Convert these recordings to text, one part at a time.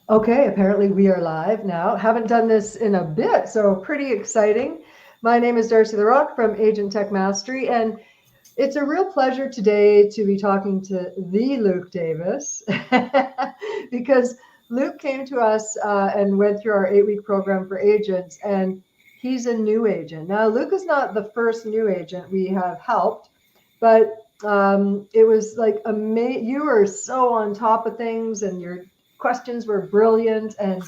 Okay, apparently we are live now. Haven't done this in a bit, so pretty exciting. My name is Darcy LaRock from Agent Tech Mastery, and it's a real pleasure today to be talking to the Luke Davis because Luke came to us and went through our 8-week program for agents, and he's a new agent. Now, Luke is not the first new agent we have helped, but it was like you were so on top of things, and your questions were brilliant. And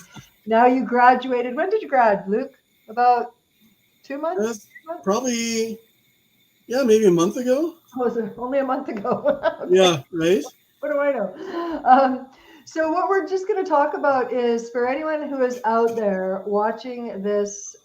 now you graduated. When did you grad, Luke? About 2 months? That's probably, yeah, maybe a month ago. Oh, was it only a month ago? Okay. Yeah, right. What do I know? So what we're just going to talk about is for anyone who is out there watching this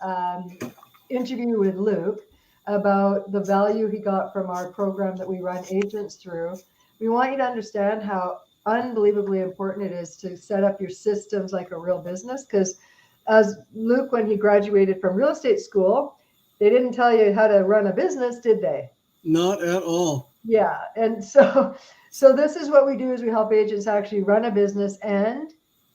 interview with Luke about the value he got from our program that we run agents through. We want you to understand how unbelievably important it is to set up your systems like a real business, because as Luke, when he graduated from real estate school, they didn't tell you how to run a business, did they? Not at all. Yeah. And so this is what we do is we help agents actually run a business and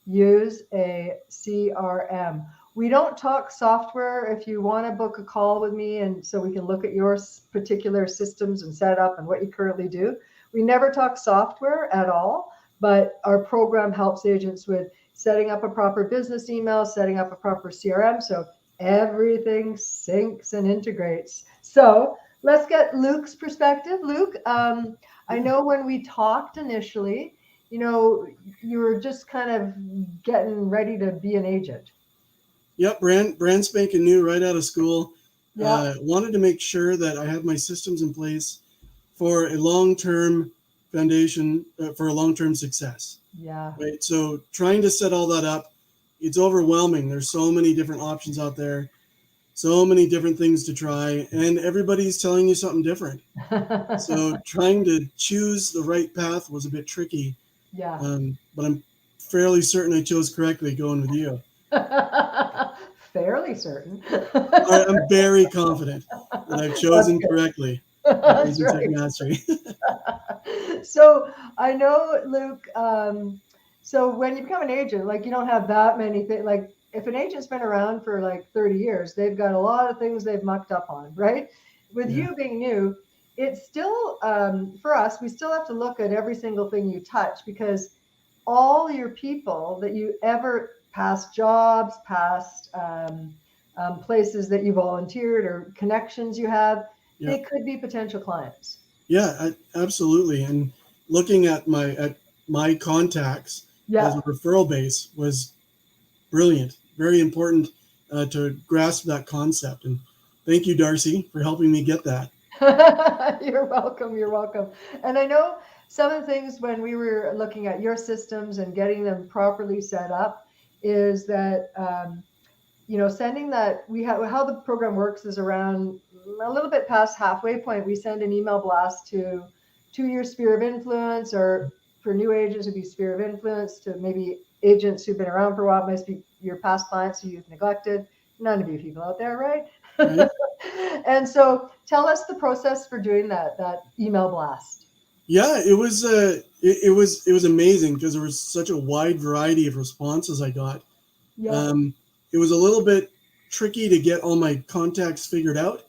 use a CRM. We don't talk software. If you want to book a call with me and so we can look at your particular systems and set up and what you currently do, we never talk software at all, but our program helps agents with setting up a proper business email, setting up a proper CRM, so everything syncs and integrates. So let's get Luke's perspective. Luke, I know when we talked initially, you were just kind of getting ready to be an agent. Yep, brand spanking new right out of school. Yeah. Wanted to make sure that I had my systems in place for a long-term foundation, for a long-term success. Yeah. Right. So trying to set all that up, it's overwhelming. There's so many different options out there, so many different things to try, and everybody's telling you something different. So trying to choose the right path was a bit tricky. Yeah. But I'm fairly certain I chose correctly going with you. Fairly certain. I'm very confident that I've chosen correctly with That's Agent Tech right. Mastery. So I know, Luke, so when you become an agent, like you don't have that many things. Like if an agent's been around for like 30 years, they've got a lot of things they've mucked up on, right? With Yeah. you being new, it's still, for us, we still have to look at every single thing you touch, because all your people that you ever past jobs, past places that you volunteered or connections you have, Yeah. they could be potential clients. Yeah, absolutely. And looking at my contacts as Yeah. a referral base was brilliant. Very important to grasp that concept. And thank you, Darcy, for helping me get that. You're welcome. You're welcome. And I know some of the things when we were looking at your systems and getting them properly set up is that, sending that we have how the program works is around a little bit past halfway point. We send an email blast to your sphere of influence, or for new agents, it'd be sphere of influence, to maybe agents who've been around for a while, might be your past clients who you've neglected. None of you people out there, right? Right? And so tell us the process for doing that email blast. Yeah, it was amazing because there was such a wide variety of responses I got. Yeah. Um, it was a little bit tricky to get all my contacts figured out,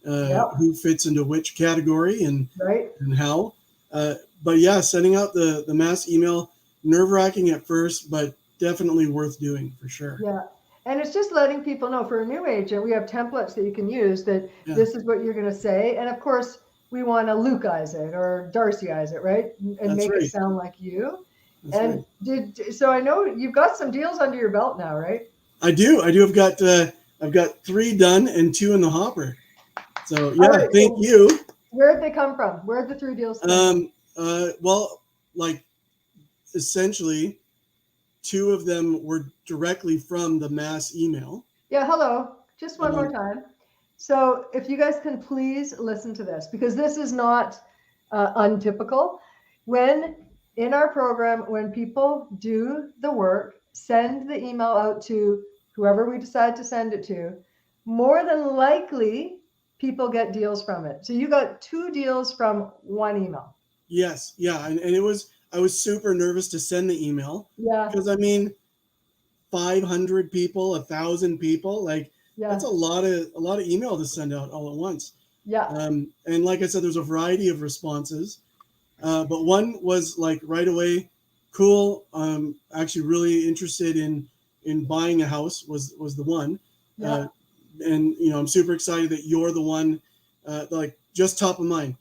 Yep. who fits into which category Right. and how. But yeah, sending out the mass email, nerve wracking at first, but definitely worth doing for sure. Yeah. And it's just letting people know, for a new agent, we have templates that you can use, that Yeah, this is what you're going to say. And of course, we want to Luke-ize it or Darcy-ize it, right? And that's make it right. sound like you. That's right. And so I know you've got some deals under your belt now, right? I do. I do. I've got 3 done and 2 in the hopper. So All yeah, right. thank So you. where'd they come from? Where'd the 3 deals come from? Well, like essentially 2 of them were directly from the mass email. Yeah, hello. Just one more Um, time. So if you guys can please listen to this, because this is not untypical. When in our program, when people do the work, send the email out to whoever we decide to send it to, more than likely people get deals from it. So you got 2 deals from one email. yes, yeah, and I was super nervous to send the email Yeah. because I mean, 500 people, 1,000 people. Like Yeah. that's a lot of email to send out all at once. Yeah. And like I said, there's a variety of responses, but one was like right away, cool. Actually, really interested in buying a house was the one. Yeah. And I'm super excited that you're the one, like just top of mind.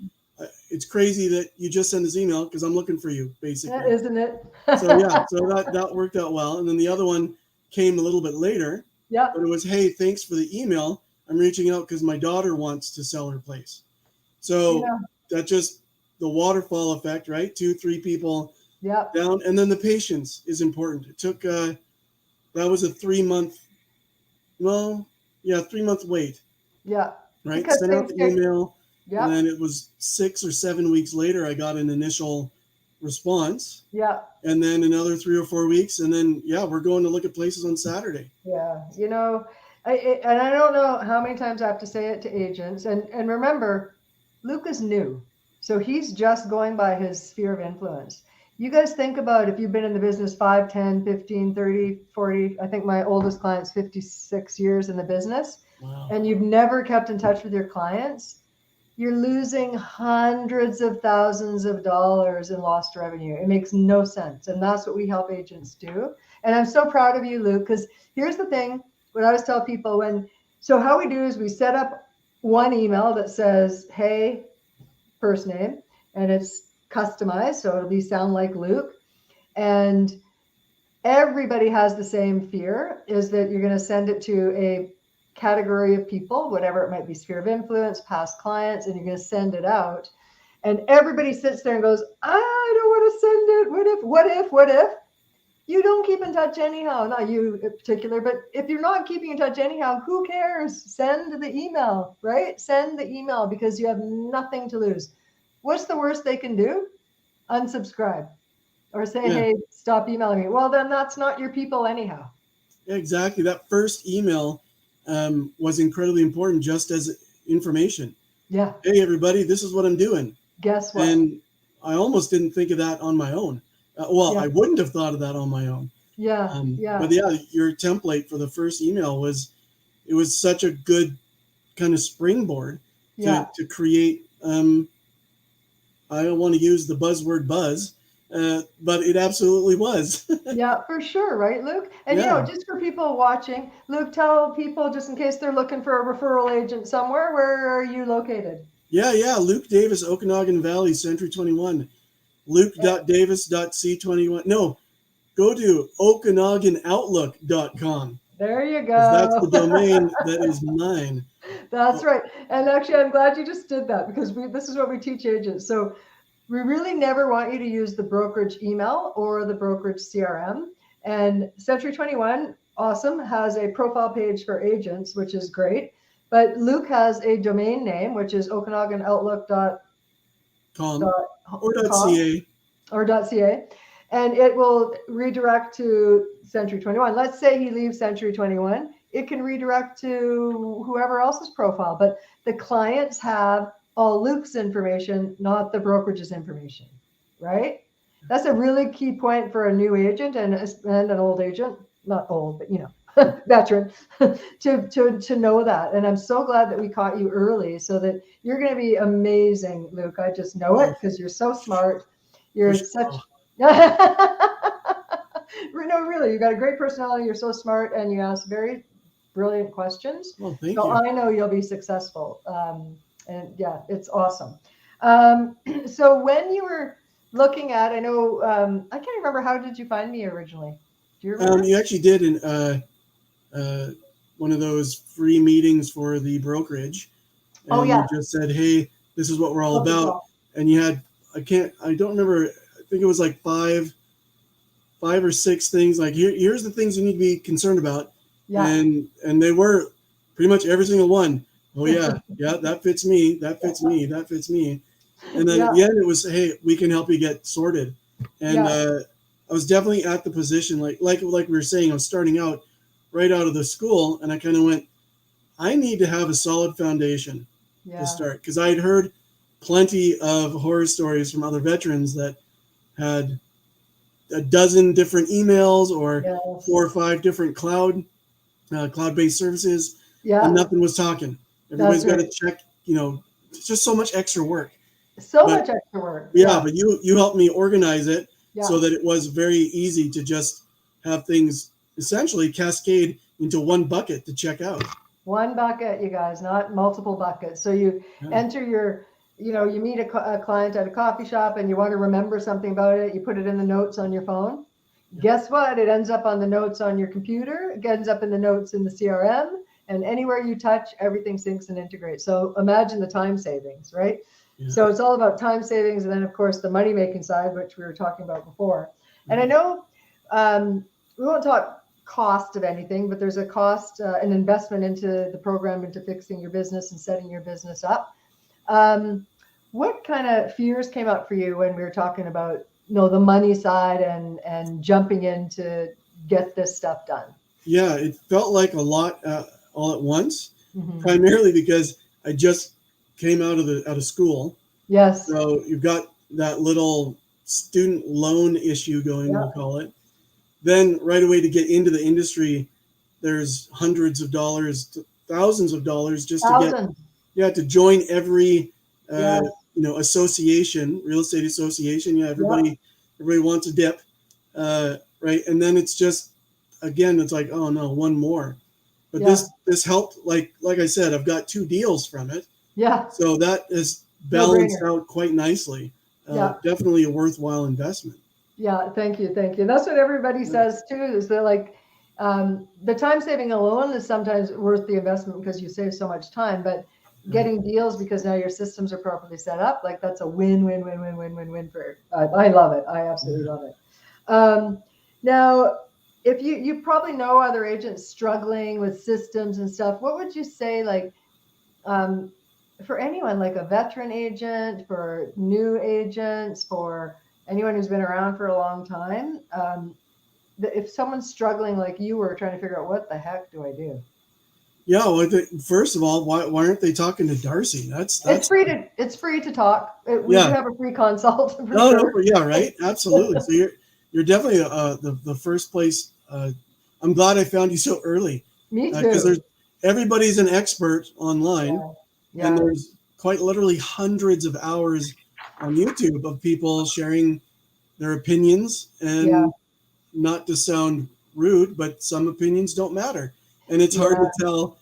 It's crazy that you just sent this email because I'm looking for you, basically. Isn't it? So yeah, so that worked out well. And then the other one came a little bit later. Yeah. But it was, hey, thanks for the email. I'm reaching out because my daughter wants to sell her place. So that just the waterfall effect, right? 2-3 people down, and then the patience is important. It took that was a 3-month, 3-month wait. Yeah. Right. Because Sent out the email. Yeah. And then it was 6 or 7 weeks later, I got an initial response. Yeah. And then another 3 or 4 weeks, and then we're going to look at places on Saturday. Yeah. And I don't know how many times I have to say it to agents. And remember, Luke is new. So he's just going by his sphere of influence. You guys think about if you've been in the business 5, 10, 15, 30, 40. I think my oldest client's 56 years in the business. Wow. And you've never kept in touch with your clients. You're losing hundreds of thousands of dollars in lost revenue. It makes no sense. And that's what we help agents do. And I'm so proud of you, Luke, because here's the thing. What I always tell people so how we do is we set up one email that says, hey, first name, and it's customized. So it'll sound like Luke. And everybody has the same fear, is that you're going to send it to a category of people, whatever it might be, sphere of influence, past clients, and you're going to send it out. And everybody sits there and goes, I don't want to send it. What if? You don't keep in touch anyhow. Not you in particular, but if you're not keeping in touch anyhow, who cares? Send the email, right? Send the email because you have nothing to lose. What's the worst they can do? Unsubscribe or say, hey, stop emailing me. Well, then that's not your people anyhow. Exactly. That first email was incredibly important just as information. Yeah. Hey, everybody, this is what I'm doing. Guess what? And I almost didn't think of that on my own. I wouldn't have thought of that on my own. Yeah. But your template for the first email was such a good kind of springboard to create. I don't want to use the buzzword buzz, but it absolutely was. Yeah, for sure. Right, Luke? And, just for people watching, Luke, tell people, just in case they're looking for a referral agent somewhere, where are you located? Yeah. Luke Davis, Okanagan Valley, Century 21. Luke.davis.c21. No, go to OkanaganOutlook.com. There you go. That's the domain that is mine. That's right. And actually, I'm glad you just did that because this is what we teach agents. So we really never want you to use the brokerage email or the brokerage CRM. And Century 21, awesome, has a profile page for agents, which is great. But Luke has a domain name, which is OkanaganOutlook.com. Or .ca, and it will redirect to Century 21. Let's say he leaves Century 21, it can redirect to whoever else's profile, but the clients have all Luke's information, not the brokerage's information, right? That's a really key point for a new agent and an old agent, not old, but veteran, to know that. And I'm so glad that we caught you early so that you're going to be amazing, Luke. I just know it because you're so smart. You're such no, really, you got a great personality. You're so smart and you ask very brilliant questions. Well, thank you. I know you'll be successful. And it's awesome. So when you were looking at, I know, I can't remember, how did you find me originally? Do you remember? You actually did in one of those free meetings for the brokerage. And you just said, hey, this is what we're all about. And you had, I don't remember, I think it was like five or six things. Like, here's the things you need to be concerned about. Yeah. And they were pretty much every single one. Oh yeah, that fits me. That fits me. That fits me. And then at the end it was, hey, we can help you get sorted. And I was definitely at the position, like we were saying, I was starting out right out of the school, and I kind of went, I need to have a solid foundation to start, because I had heard plenty of horror stories from other veterans that had a dozen different emails or Yes. 4 or 5 different cloud-based services, Yeah. and nothing was talking. Everybody's got to right. check, it's just so much extra work. So But much extra work. yeah, but you helped me organize it so Yeah. that it was very easy to just have things essentially cascade into one bucket to check out. One bucket, you guys, not multiple buckets. So you Yeah. enter your, you meet a client at a coffee shop and you want to remember something about it. You put it in the notes on your phone. Yeah. Guess what? It ends up on the notes on your computer. It ends up in the notes in the CRM. And anywhere you touch, everything syncs and integrates. So imagine the time savings, right? Yeah. So it's all about time savings. And then, of course, the money making side, which we were talking about before. And I know we won't talk cost of anything, but there's a cost, an investment into the program, into fixing your business and setting your business up. What kind of fears came up for you when we were talking about, the money side and jumping in to get this stuff done? Yeah, it felt like a lot all at once, Mm-hmm. primarily because I just came out of school. Yes. So you've got that little student loan issue going, we'll call it. Then right away to get into the industry, there's hundreds of dollars to thousands of dollars just to get, to join every, association, real estate association. Yeah, everybody wants a dip, right? And then it's just, again, it's like, oh no, one more. But this helped, like I said, I've got 2 deals from it. Yeah. So that is balanced out quite nicely. Definitely a worthwhile investment. Yeah, thank you. That's what everybody says too, is that like the time saving alone is sometimes worth the investment because you save so much time, but getting deals because now your systems are properly set up, like that's a win for, I love it. I absolutely love it. Now, if you probably know other agents struggling with systems and stuff, what would you say, like, for anyone, like a veteran agent, for new agents, for anyone who's been around for a long time, if someone's struggling like you were trying to figure out what the heck do I do? Yeah, well, I think, first of all, why aren't they talking to Darcy? That's it's free to talk. We do have a free consult. No, yeah, right, absolutely. So you're definitely the first place. I'm glad I found you so early. Me too. Because everybody's an expert online, and there's quite literally hundreds of hours on YouTube of people sharing their opinions, and not to sound rude, but some opinions don't matter, and it's hard to tell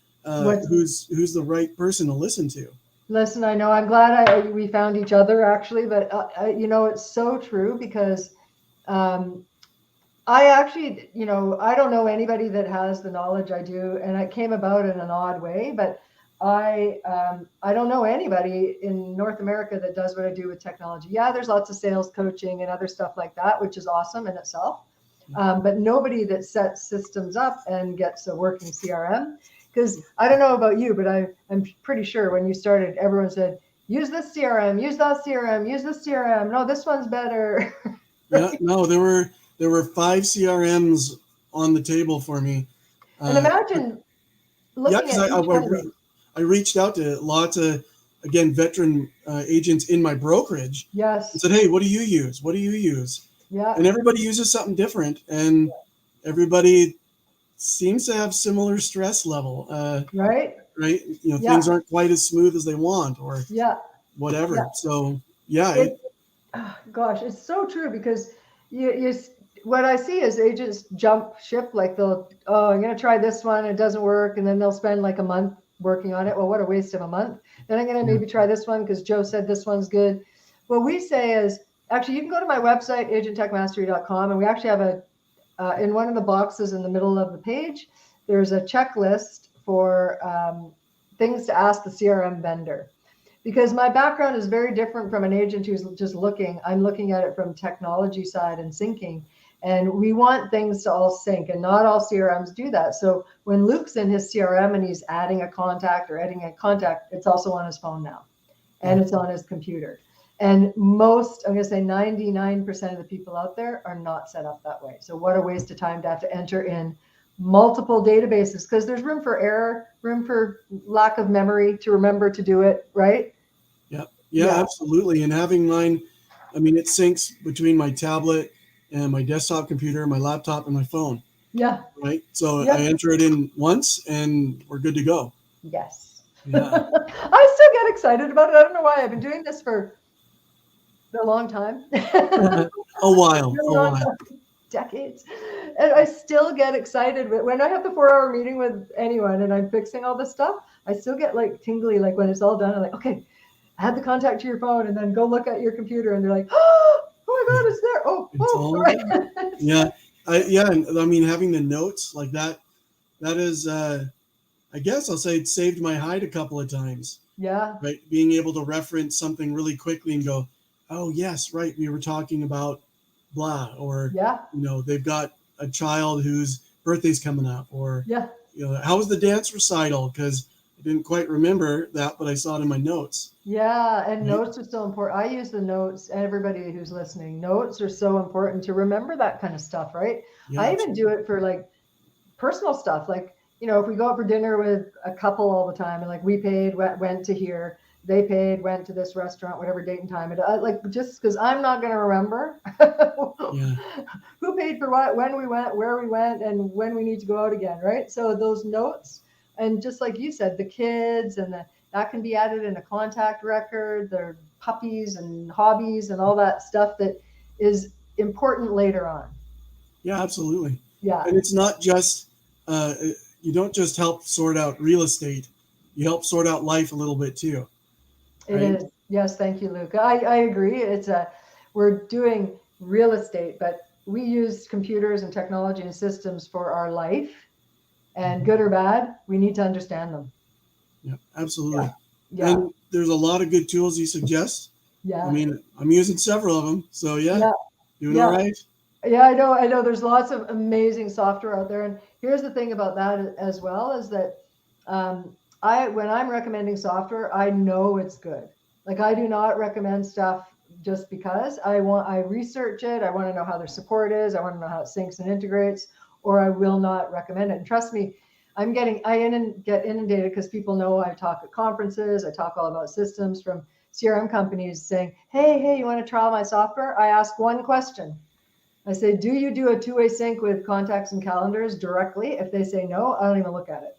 who's the right person to listen to. Listen, I know, I'm glad we found each other actually, but it's so true because I actually, I don't know anybody that has the knowledge I do, and it came about in an odd way, but I don't know anybody in North America that does what I do with technology. Yeah, there's lots of sales coaching and other stuff like that, which is awesome in itself. But nobody that sets systems up and gets a working CRM. Because I don't know about you, but I'm pretty sure when you started, everyone said, use this CRM, use that CRM, use this CRM. No, this one's better. Yeah, no, there were 5 CRMs on the table for me. And imagine looking at each one. I reached out to lots of, again, veteran agents in my brokerage. Yes. And said, hey, what do you use? What do you use? Yeah. And everybody uses something different, and everybody seems to have similar stress level. Right. Right. Things aren't quite as smooth as they want, or whatever. Yeah. So gosh, it's so true, because you what I see is agents jump ship, like I'm going to try this one, it doesn't work, and then they'll spend like a month working on it. Well, what a waste of a month. Then I'm going to maybe try this one because Joe said this one's good. What we say is, actually, you can go to my website, agenttechmastery.com, and we actually have in one of the boxes in the middle of the page, there's a checklist for things to ask the CRM vendor. Because my background is very different from an agent who's just looking. I'm looking at it from technology side and syncing. And we want things to all sync, and not all CRMs do that. So when Luke's in his CRM and he's adding a contact or editing a contact, it's also on his phone now, and it's on his computer. And I'm going to say 99% of the people out there are not set up that way. So what a waste of time to have to enter in multiple databases, because there's room for error, room for lack of memory to remember to do it, right? Yeah, absolutely. And having mine, I mean, it syncs between my tablet and my desktop computer, my laptop, and my phone. Yeah. Right. So Yep. I enter it in once and we're good to go. Yes. Yeah. I still get excited about it. I don't know why. I've been doing this for a long time. A while. Decades. And I still get excited when I have the 4-hour meeting with anyone and I'm fixing all this stuff. I still get like tingly, like when it's all done. I'm like, okay, add the contact to your phone and then go look at your computer. And they're like, oh my God, it's there. Oh, sorry. Yeah. And I mean, having the notes like that is, I guess I'll say it saved my hide a couple of times. Yeah. Right. Being able to reference something really quickly and go, oh, yes, right. We were talking about blah, or, they've got a child whose birthday's coming up, or, how was the dance recital? Because I didn't quite remember that, but I saw it in my notes. Yeah. And notes are so important. I use the notes, everybody who's listening, notes are so important to remember that kind of stuff, right? Yeah, I even do it for like personal stuff. Like, if we go out for dinner with a couple all the time and like we paid, went to here, they paid, went to this restaurant, whatever date and time. Like, just because I'm not going to remember who paid for what, when we went, where we went, and when we need to go out again, right? So those notes, and just like you said, the kids and that can be added in a contact record, their puppies and hobbies and all that stuff that is important later on. Yeah, absolutely. Yeah. And it's not just, you don't just help sort out real estate, you help sort out life a little bit too. Right? It is. Yes. Thank you, Luke. I agree. We're doing real estate, but we use computers and technology and systems for our life, and good or bad, we need to understand them. Yeah, absolutely. Yeah. And there's a lot of good tools you suggest. Yeah. I mean, I'm using several of them. So doing all right. Yeah, I know. There's lots of amazing software out there. And here's the thing about that as well, is that when I'm recommending software, I know it's good. Like, I do not recommend stuff just because I research it. I want to know how their support is. I want to know how it syncs and integrates, or I will not recommend it. And trust me, I get inundated because people know I talk at conferences. I talk all about systems from CRM companies saying, hey, you want to trial my software? I ask one question. I say, do you do a two-way sync with contacts and calendars directly? If they say no, I don't even look at it,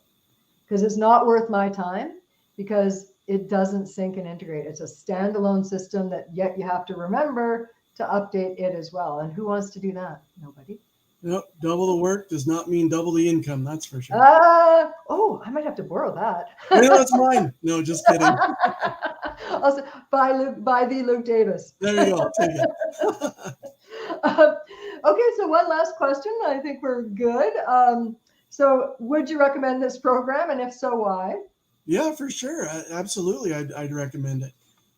because it's not worth my time, because it doesn't sync and integrate. It's a standalone system that yet you have to remember to update it as well. And who wants to do that? Nobody. Nope. Double the work does not mean double the income. That's for sure. I might have to borrow that. No, that's mine. No, just kidding. Also, by Luke Davis. There you go. Take it. Okay, so one last question. I think we're good. So would you recommend this program? And if so, why? Yeah, for sure. Absolutely. I'd recommend it.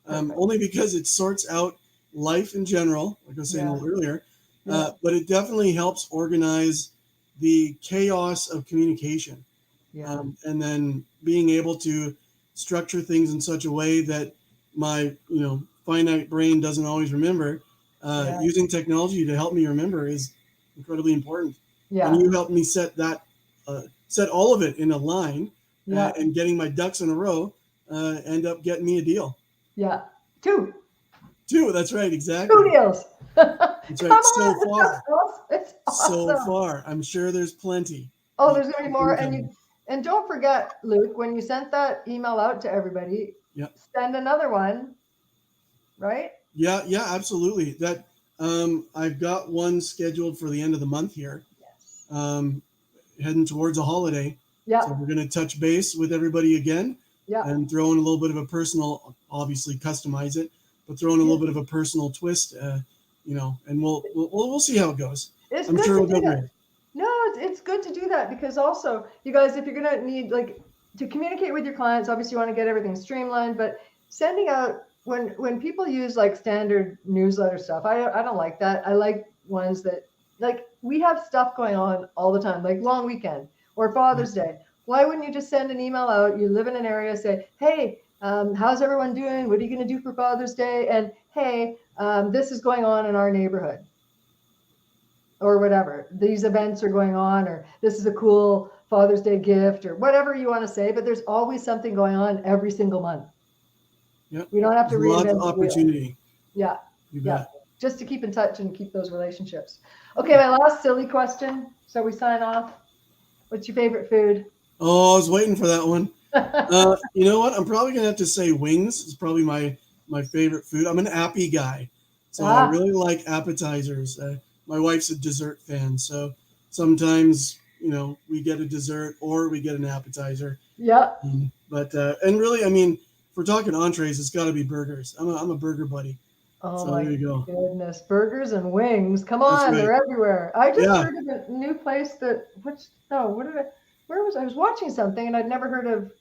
Only because it sorts out life in general, like I was saying a little earlier, but it definitely helps organize the chaos of communication. Yeah. And then being able to structure things in such a way that my, finite brain doesn't always remember. Using technology to help me remember is incredibly important. Yeah. And you helped me set all of it in a line, and getting my ducks in a row, end up getting me a deal. Yeah. Two. That's right. Exactly. 2 deals. That's right. So far. It's awesome. So far. I'm sure there's plenty. Oh, there's going to be more. And don't forget, Luke, when you sent that email out to everybody, send another one, right? Yeah, absolutely. That I've got one scheduled for the end of the month here. Yes. Heading towards a holiday. Yeah. So we're going to touch base with everybody again. Yeah. And throw in a little bit of a personal, obviously customize it, but throw in a little bit of a personal twist, and we'll see how it goes. I'm sure it'll go great. No, it's good to do that, because also, you guys, if you're going to need to communicate with your clients, obviously you want to get everything streamlined, but sending out, when people use standard newsletter stuff, I don't like that. I like ones that, we have stuff going on all the time, like long weekend or Father's Day. Why wouldn't you just send an email out? You live in an area, say, hey, how's everyone doing? What are you going to do for Father's Day? And hey, this is going on in our neighborhood, or whatever. These events are going on, or this is a cool Father's Day gift, or whatever you want to say. But there's always something going on every single month. Yep. We don't have to reinvent lots of opportunity. Yeah. You bet. just to keep in touch and keep those relationships. Okay, my last silly question. So we sign off. What's your favorite food? Oh, I was waiting for that one. You know what? I'm probably gonna have to say wings. It's probably my favorite food. I'm an appy guy, so I Ah, really like appetizers. My wife's a dessert fan, so sometimes we get a dessert or we get an appetizer. yeah. But and really, I mean, if we're talking entrees, it's got to be burgers. I'm a burger buddy. Oh So there my you go. goodness. Burgers and wings. Come That's on, right. they're everywhere. I just Yeah. heard of a new place that, which, no, what did I, where was I was watching something and I'd never heard of,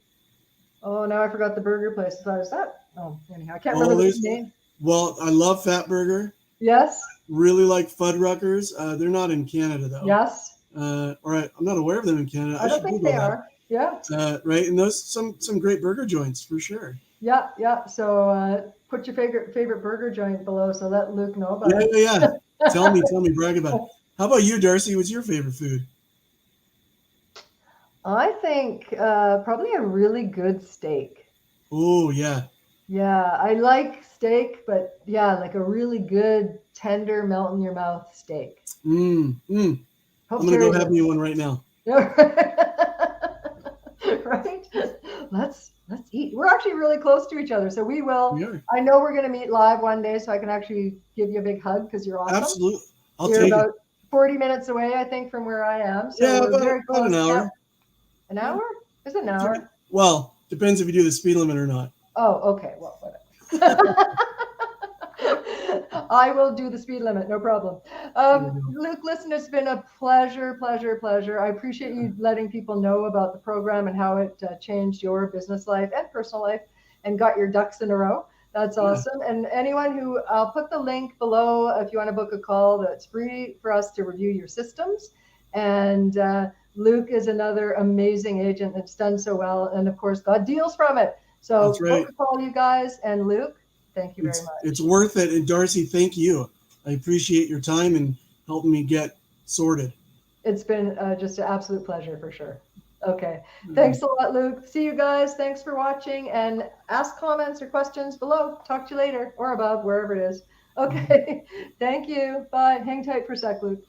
oh, now I forgot the burger place. I thought, is that, oh, anyhow, I can't Oh, remember the there's name. well, I love Fat Burger. Yes, Really like Fuddruckers. They're not in Canada though. yes. I'm not aware of them in Canada. I I don't should think Google they that. are. Yeah, Right, and those some great burger joints for sure. yeah, yeah. So put your favorite burger joint below so let Luke know about Yeah, it. yeah, yeah. Tell me, brag about it. How about you, Darcy? What's your favorite food? I think probably a really good steak. Oh yeah. Yeah, I like steak, but yeah, like a really good, tender, melt in your mouth steak. Mm. Hope I'm gonna Terry go have me knows. one right now. Right? Let's eat. We're actually really close to each other, so we will. We are. I know we're gonna meet live one day, so I can actually give you a big hug because you're awesome. Absolutely. I'll You're take it. about 40 minutes away, I think, from where I am, so Yeah, we're very about close. an Yeah. hour. An hour? Is it an hour? Well, depends if you do the speed limit or not. Oh, okay. Well, whatever. I will do the speed limit, no problem. There you go. Luke, listen, it's been a pleasure. I appreciate you letting people know about the program and how it changed your business life and personal life and got your ducks in a row. That's Yeah. awesome. And anyone who, I'll put the link below if you want to book a call. That's free for us to review your systems. And Luke is another amazing agent that's done so well. And of course, got deals from it. So That's right. book a call, you guys. And Luke, thank you very much. It's worth it. And Darcy, thank you. I appreciate your time and helping me get sorted. It's been just an absolute pleasure for sure. Okay. Thanks a lot, Luke. See you guys. Thanks for watching and ask comments or questions below. Talk to you later or above, wherever it is. Okay. Thank you. Bye. Hang tight for a sec, Luke.